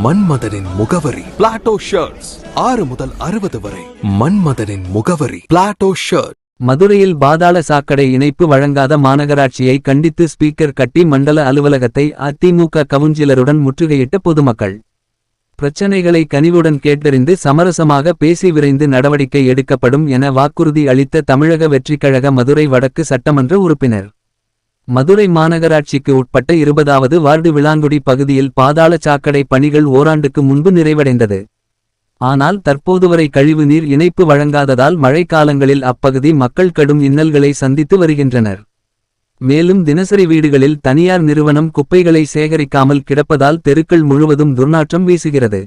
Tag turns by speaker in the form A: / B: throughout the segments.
A: மன்மதனின் முகவரி Plato shirts 6 முதல் 60 வரை. மன்மதனின் முகவரி பிளாட்டோ ஷர்ட்.
B: மதுரையில் பாதாள சாக்கடை இணைப்பு வழங்காத மாநகராட்சியை கண்டித்து ஸ்பீக்கர் கட்டி மண்டல அலுவலகத்தை அதிமுக கவுன்சிலருடன் முற்றுகையிட்ட பொதுமக்கள். பிரச்சனைகளை கனிவுடன் கேட்டறிந்து சமரசமாக பேசி விரைந்து நடவடிக்கை எடுக்கப்படும் என வாக்குறுதி அளித்த தமிழக வெற்றிக்கழக மதுரை வடக்கு சட்டமன்ற உறுப்பினர். மதுரை மாநகராட்சிக்கு உட்பட்ட 20வது வார்டு விளாங்குடி பகுதியில் பாதாள சாக்கடை பணிகள் ஓராண்டுக்கு முன்பு நிறைவடைந்தது. ஆனால் தற்போதுவரை கழிவு நீர் இணைப்பு வழங்காததால் மழைக்காலங்களில் அப்பகுதி மக்கள் கடும் இன்னல்களை சந்தித்து வருகின்றனர். மேலும் தினசரி வீடுகளில் தனியார் நிறுவனம் குப்பைகளை சேகரிக்காமல் கிடப்பதால் தெருக்கள் முழுவதும் துர்நாற்றம் வீசுகிறது.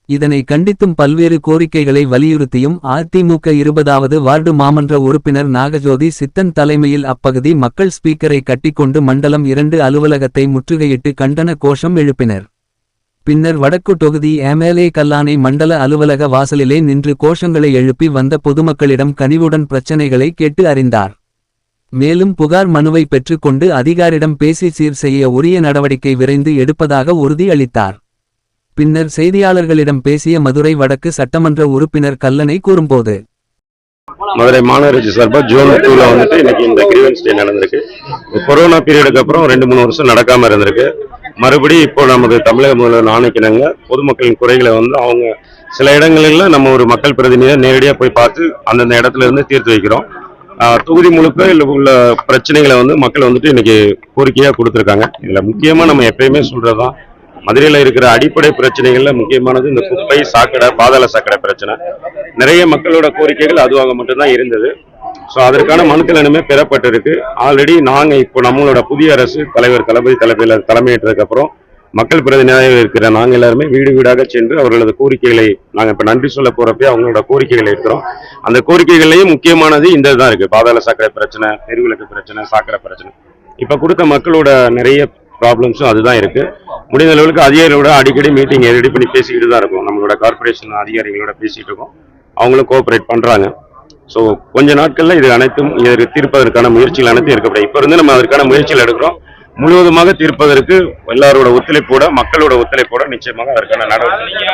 B: இதனை கண்டித்தும் பல்வேறு கோரிக்கைகளை வலியுறுத்தியும் அதிமுக 20வது வார்டு மாமன்ற உறுப்பினர் நாகஜோதி சித்தன் தலைமையில் அப்பகுதி மக்கள் ஸ்பீக்கரை கட்டிக்கொண்டு மண்டலம் 2 அலுவலகத்தை முற்றுகையிட்டு கண்டன கோஷம் எழுப்பினர். பின்னர் வடக்கு தொகுதி எம்எல்ஏ கல்லானை மண்டல அலுவலக வாசலிலே நின்று கோஷங்களை எழுப்பி வந்த பொதுமக்களிடம் கனிவுடன் பிரச்சனைகளை கேட்டு அறிந்தார். மேலும் புகார் மனுவை பெற்றுக்கொண்டு அதிகாரிடம் பேசி சீர் செய்ய உரிய நடவடிக்கை விரைந்து எடுப்பதாக உறுதி அளித்தார். பின்னர் செய்தியாளர்களிடம் பேசிய மதுரை வடக்கு சட்டமன்ற உறுப்பினர் கல்லனை கூறும்போது,
C: மதுரை மாநகராட்சி சார்பா ஜூன் 2 வந்துட்டு இன்னைக்கு இந்த கிரீவன்ஸ் டே நடந்திருக்கு. கொரோனா பீரியடுக்கு அப்புறம் 2-3 வருஷம் நடக்காம இருந்திருக்கு. மறுபடி இப்போ நமது தமிழக முதல்வர் ஆணைக்கிணங்க பொதுமக்களின் குறைகளை அவங்க சில இடங்களில் நம்ம ஒரு மக்கள் பிரதிநிதியை நேரடியாக போய் பார்த்து அந்தந்த இடத்துல இருந்து தீர்த்து வைக்கிறோம். தொகுதி முழுக்க உள்ள பிரச்சனைகளை மக்கள் வந்துட்டு இன்னைக்கு கோரிக்கையா கொடுத்துருக்காங்க. இதுல முக்கியமா நம்ம எப்பயுமே சொல்றதுதான், மதுரையில இருக்கிற அடிப்படை பிரச்சனைகள்ல முக்கியமானது இந்த குப்பை சாக்கடை பாதாள சாக்கடை பிரச்சனை. நிறைய மக்களோட கோரிக்கைகள் அதுவாக மட்டும்தான் இருந்தது. ஸோ அதற்கான மனுக்கள் இனிமே பெறப்பட்டிருக்கு. ஆல்ரெடி நாங்க இப்போ நம்மளோட புதிய அரசு தலைவர் தளபதி தலைமையேற்றதுக்கு அப்புறம் மக்கள் பிரதிநிதியாக இருக்கிற நாங்கள் எல்லாருமே வீடு வீடாக சென்று அவர்களது கோரிக்கைகளை நாங்கள் இப்போ நன்றி சொல்ல போறப்பே அவங்களோட கோரிக்கைகளை இருக்கிறோம். அந்த கோரிக்கைகளையும் முக்கியமானது இந்த தான் இருக்கு. பாதாள சாக்கடை பிரச்சனை, தெருவிளக்கு பிரச்சனை, சாக்கடை பிரச்சனை. இப்ப கொடுத்த மக்களோட நிறைய ப்ராப்ளம்ஸும் அதுதான் இருக்கு. முடிந்த அளவுக்கு அதிகாரிகளோட அடிக்கடி மீட்டிங் ரெடி பண்ணி பேசிக்கிட்டு தான் இருக்கும். நம்மளோட கார்பரேஷன் அதிகாரிகளோட பேசிட்டு இருக்கோம். அவங்களும் கோஆபரேட் பண்றாங்க. ஸோ கொஞ்ச நாட்கள்ல இது அனைத்தும் இதற்கு தீர்ப்பதற்கான முயற்சிகள் அனைத்தும் இருக்கப்படும். இப்ப இருந்து நம்ம அதற்கான முயற்சிகள் எடுக்கிறோம். முழுவதுமாக தீர்ப்பதற்கு எல்லாரோட ஒத்துழைப்போட மக்களோட ஒத்துழைப்போட நிச்சயமாக அதற்கான நடவடிக்கை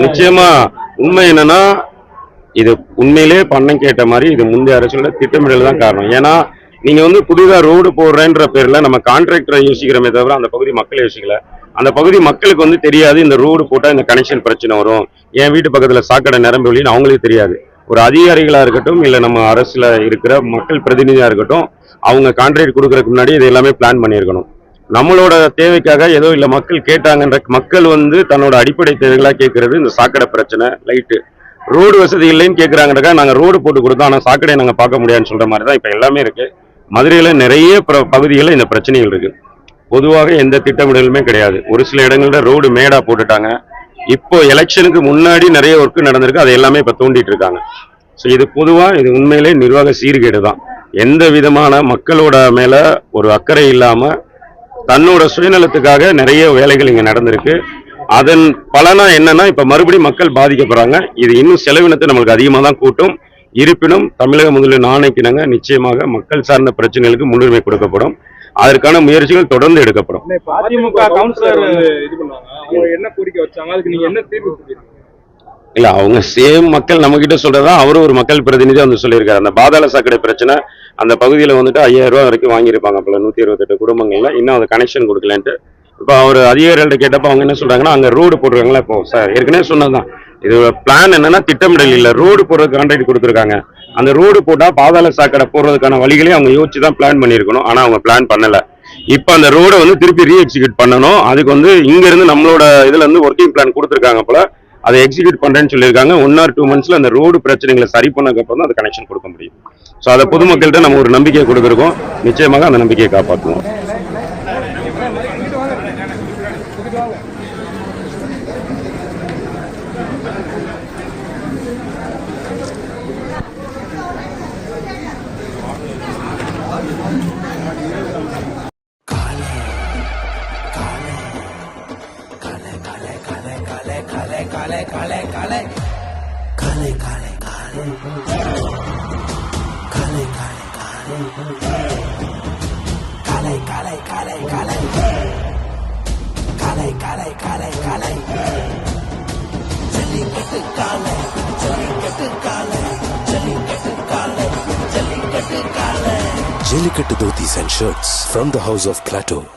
C: நிச்சயமா உண்மை என்னன்னா, இது உண்மையிலே பண்ண கேட்ட மாதிரி இது முந்தைய அரசோட திட்டமிடல் தான் காரணம். ஏன்னா நீங்க புதிதாக ரோடு போடுறேன்ற பேர்ல நம்ம கான்ட்ராக்டரை யோசிக்கிறோமே தவிர அந்த பகுதி மக்கள் யோசிக்கல. அந்த பகுதி மக்களுக்கு தெரியாது இந்த ரோடு போட்டா இந்த கனெக்ஷன் பிரச்சனை வரும், என் வீட்டு பக்கத்துல சாக்கடை நிரம்பி ஒழின்னு அவங்களுக்கு தெரியாது. ஒரு அதிகாரிகளா இருக்கட்டும் இல்ல நம்ம அரசுல இருக்கிற மக்கள் பிரதிநிதியா இருக்கட்டும், அவங்க கான்ட்ராக்ட் கொடுக்கறதுக்கு முன்னாடி இது எல்லாமே பிளான் பண்ணியிருக்கணும். நம்மளோட தேவைக்காக ஏதோ இல்ல மக்கள் கேட்டாங்கன்ற மக்கள் தன்னோட அடிப்படை தேவைகளா கேட்கறது இந்த சாக்கடை பிரச்சனை, லைட்டு, ரோடு வசதி இல்லைன்னு கேட்கறாங்கன்றக்கா நாங்க ரோடு போட்டு கொடுத்தோம், ஆனா சாக்கடையை நாங்க பார்க்க முடியாதுன்னு சொல்ற மாதிரி தான் இப்ப எல்லாமே இருக்கு. மதுரையில நிறைய பகுதிகளில் இந்த பிரச்சனைகள் இருக்கு. பொதுவாக எந்த திட்டமிடலுமே கிடையாது. ஒரு சில இடங்கள்ல ரோடு மேடா போட்டுட்டாங்க. இப்போ எலெக்ஷனுக்கு முன்னாடி நிறைய ஒர்க் நடந்திருக்கு, அதை எல்லாமே இப்ப தோண்டிட்டு இருக்காங்க. ஸோ இது பொதுவா இது உண்மையிலே நிர்வாக சீர்கேடு தான். எந்த விதமான மக்களோட மேல ஒரு அக்கறை இல்லாம தன்னோட சுயநலத்துக்காக நிறைய வேலைகள் இங்க நடந்திருக்கு. அதன் பலனா என்னன்னா இப்ப மறுபடியும் மக்கள் பாதிக்கப்படுறாங்க. இது இன்னும் செலவினத்தை நம்மளுக்கு அதிகமா தான் கூட்டும். இருப்பினும் தமிழக முதல்வர் ஆணைக்கிணங்க நிச்சயமாக மக்கள் சார்ந்த பிரச்சனைகளுக்கு முன்னுரிமை கொடுக்கப்படும். அதற்கான முயற்சிகள் தொடர்ந்து எடுக்கப்படும். இல்ல அவங்க சேம் மக்கள் நம்ம கிட்ட சொல்றதா அவரும் ஒரு மக்கள் பிரதிநிதி சொல்லியிருக்காரு. அந்த பாதாள சாக்கடை பிரச்சனை அந்த பகுதியில 5000 ரூபாய் வரைக்கும் வாங்கியிருப்பாங்க போல 128 குடும்பங்கள்ல, இன்னும் அதை கனெக்ஷன் கொடுக்கலன்ட்டு. இப்ப அவர் அதிகாரிகள்ட்ட கேட்டப்ப அவங்க என்ன சொல்றாங்கன்னா, அங்க ரோடு போட்டுருக்காங்களா. இப்போ சார் ஏற்கனவே சொன்னதுதான், இது பிளான் என்னன்னா திட்டமிடல் இல்ல, ரோடு போடுறதுக்கு கான்ட்ராக்ட் கொடுத்துருக்காங்க. அந்த ரோடு போட்டா பாதாள சாக்கடை போடுறதுக்கான வழிகளையும் அவங்க யோசிச்சு தான் பிளான் பண்ணிருக்கணும். ஆனா அவங்க பிளான் பண்ணல. இப்ப அந்த ரோடை திருப்பி ரீஎக்ஸிக்யூட் பண்ணணும். அதுக்கு இங்க இருந்து நம்மளோட இதுல ஒர்க்கிங் பிளான் கொடுத்துருக்காங்க போல, அதை எக்ஸிக்யூட் பண்றேன்னு சொல்லியிருக்காங்க. 1 or 2 monthsல அந்த ரோடு பிரச்சனைகளை சரி பண்ணதுக்கு அப்புறம் தான் அது கனெக்ஷன் கொடுக்க முடியும். ஸோ அதை பொதுமக்கள்கிட்ட நம்ம ஒரு நம்பிக்கையை கொடுத்துருக்கோம். நிச்சயமாக அந்த நம்பிக்கையை காப்பாற்றுவோம்.
D: Kale Jellikattu dhotis and shirts from the house of Plateau.